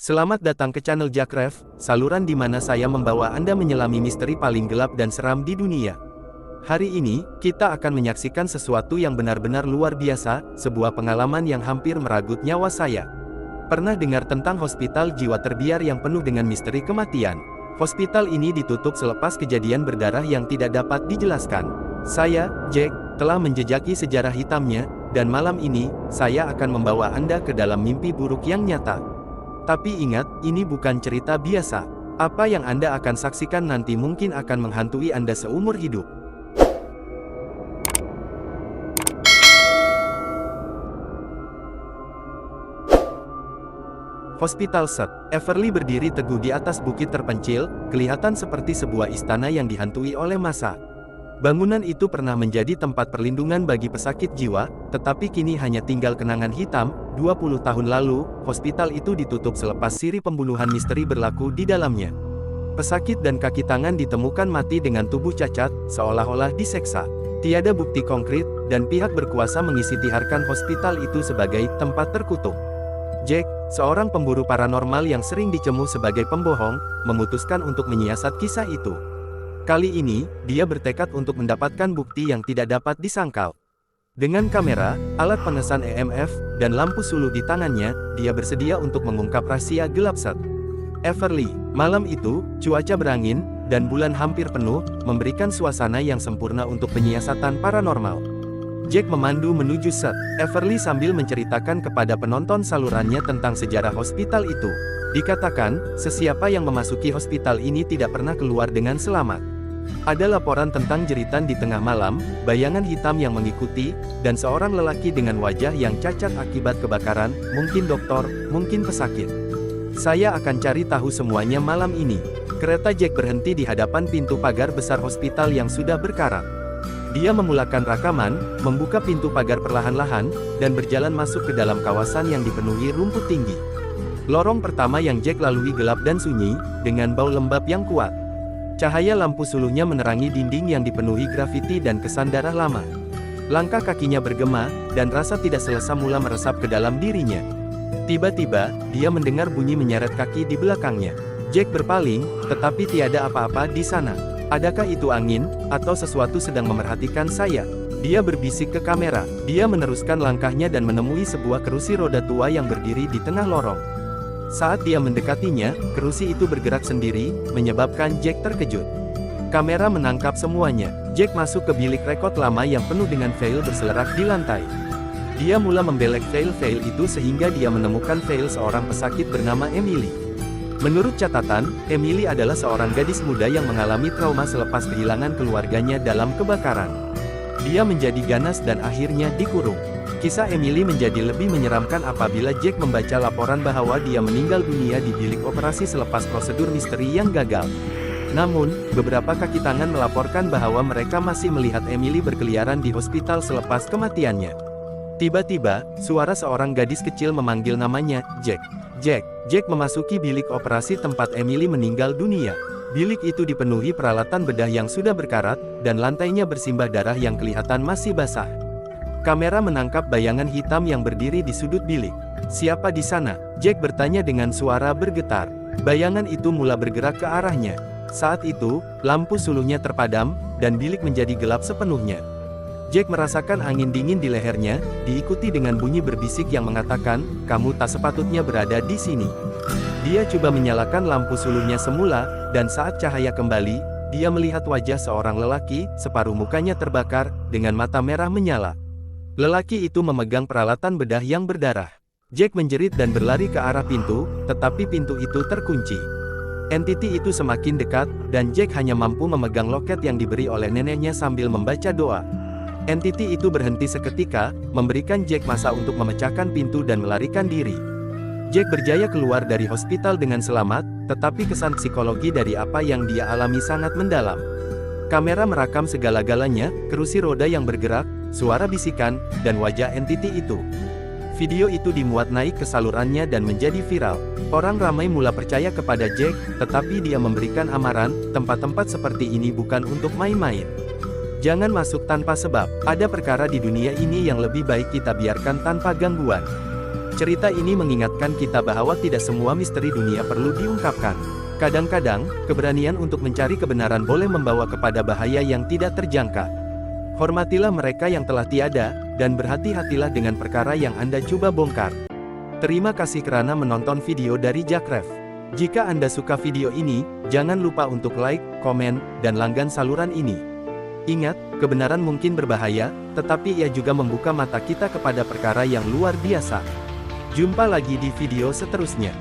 Selamat datang ke channel Jackrev, saluran di mana saya membawa Anda menyelami misteri paling gelap dan seram di dunia. Hari ini, kita akan menyaksikan sesuatu yang benar-benar luar biasa, sebuah pengalaman yang hampir merenggut nyawa saya. Pernah dengar tentang hospital jiwa terbiar yang penuh dengan misteri kematian? Hospital ini ditutup selepas kejadian berdarah yang tidak dapat dijelaskan. Saya, Jack, telah menjejaki sejarah hitamnya, dan malam ini, saya akan membawa Anda ke dalam mimpi buruk yang nyata. Tapi ingat, ini bukan cerita biasa. Apa yang Anda akan saksikan nanti mungkin akan menghantui Anda seumur hidup. Hospital St. Everly berdiri teguh di atas bukit terpencil, kelihatan seperti sebuah istana yang dihantui oleh masa. Bangunan itu pernah menjadi tempat perlindungan bagi pesakit jiwa, tetapi kini hanya tinggal kenangan hitam. 20 tahun lalu, hospital itu ditutup selepas siri pembunuhan misteri berlaku di dalamnya. Pesakit dan kaki tangan ditemukan mati dengan tubuh cacat, seolah-olah diseksa. Tiada bukti konkret, dan pihak berkuasa mengisi-tiharkan hospital itu sebagai tempat terkutuk. Jack, seorang pemburu paranormal yang sering dicemu sebagai pembohong, memutuskan untuk menyiasat kisah itu. Kali ini, dia bertekad untuk mendapatkan bukti yang tidak dapat disangkal. Dengan kamera, alat pengesan EMF, dan lampu suluh di tangannya, dia bersedia untuk mengungkap rahasia gelap St. Everly. Malam itu, cuaca berangin, dan bulan hampir penuh, memberikan suasana yang sempurna untuk penyiasatan paranormal. Jack memandu menuju St. Everly sambil menceritakan kepada penonton salurannya tentang sejarah hospital itu. Dikatakan, sesiapa yang memasuki hospital ini tidak pernah keluar dengan selamat. Ada laporan tentang jeritan di tengah malam, bayangan hitam yang mengikuti, dan seorang lelaki dengan wajah yang cacat akibat kebakaran, mungkin dokter, mungkin pesakit. Saya akan cari tahu semuanya malam ini. Kereta Jack berhenti di hadapan pintu pagar besar hospital yang sudah berkarat. Dia memulakan rekaman, membuka pintu pagar perlahan-lahan, dan berjalan masuk ke dalam kawasan yang dipenuhi rumput tinggi. Lorong pertama yang Jack lalui gelap dan sunyi, dengan bau lembab yang kuat. Cahaya lampu suluhnya menerangi dinding yang dipenuhi grafiti dan kesan darah lama. Langkah kakinya bergema, dan rasa tidak selesa mula meresap ke dalam dirinya. Tiba-tiba, dia mendengar bunyi menyeret kaki di belakangnya. Jack berpaling, tetapi tiada apa-apa di sana. Adakah itu angin, atau sesuatu sedang memerhatikan saya? Dia berbisik ke kamera. Dia meneruskan langkahnya dan menemui sebuah kerusi roda tua yang berdiri di tengah lorong. Saat dia mendekatinya, kerusi itu bergerak sendiri, menyebabkan Jack terkejut. Kamera menangkap semuanya. Jack masuk ke bilik rekod lama yang penuh dengan fail berselerak di lantai. Dia mula membelek fail-fail itu sehingga dia menemukan fail seorang pesakit bernama Emily. Menurut catatan, Emily adalah seorang gadis muda yang mengalami trauma selepas kehilangan keluarganya dalam kebakaran. Dia menjadi ganas dan akhirnya dikurung. Kisah Emily menjadi lebih menyeramkan apabila Jack membaca laporan bahwa dia meninggal dunia di bilik operasi selepas prosedur misteri yang gagal. Namun, beberapa kaki tangan melaporkan bahwa mereka masih melihat Emily berkeliaran di hospital selepas kematiannya. Tiba-tiba, suara seorang gadis kecil memanggil namanya, Jack. Jack. Jack memasuki bilik operasi tempat Emily meninggal dunia. Bilik itu dipenuhi peralatan bedah yang sudah berkarat, dan lantainya bersimbah darah yang kelihatan masih basah. Kamera menangkap bayangan hitam yang berdiri di sudut bilik. Siapa di sana? Jack bertanya dengan suara bergetar. Bayangan itu mula bergerak ke arahnya. Saat itu, lampu suluhnya terpadam, dan bilik menjadi gelap sepenuhnya. Jack merasakan angin dingin di lehernya, diikuti dengan bunyi berbisik yang mengatakan, "Kamu tak sepatutnya berada di sini." Dia coba menyalakan lampu suluhnya semula, dan saat cahaya kembali, dia melihat wajah seorang lelaki, separuh mukanya terbakar, dengan mata merah menyala. Lelaki itu memegang peralatan bedah yang berdarah. Jack menjerit dan berlari ke arah pintu, tetapi pintu itu terkunci. Entiti itu semakin dekat, dan Jack hanya mampu memegang loket yang diberi oleh neneknya sambil membaca doa. Entiti itu berhenti seketika, memberikan Jack masa untuk memecahkan pintu dan melarikan diri. Jack berjaya keluar dari hospital dengan selamat, tetapi kesan psikologi dari apa yang dia alami sangat mendalam. Kamera merekam segala-galanya, kerusi roda yang bergerak, suara bisikan, dan wajah entiti itu. Video itu dimuat naik ke salurannya dan menjadi viral. Orang ramai mula percaya kepada Jack, tetapi dia memberikan amaran, tempat-tempat seperti ini bukan untuk main-main. Jangan masuk tanpa sebab. Ada perkara di dunia ini yang lebih baik kita biarkan tanpa gangguan. Cerita ini mengingatkan kita bahwa tidak semua misteri dunia perlu diungkapkan. Kadang-kadang, keberanian untuk mencari kebenaran boleh membawa kepada bahaya yang tidak terjangka. Hormatilah mereka yang telah tiada, dan berhati-hatilah dengan perkara yang Anda coba bongkar. Terima kasih kerana menonton video dari Jakref. Jika Anda suka video ini, jangan lupa untuk like, komen, dan langgan saluran ini. Ingat, kebenaran mungkin berbahaya, tetapi ia juga membuka mata kita kepada perkara yang luar biasa. Jumpa lagi di video seterusnya.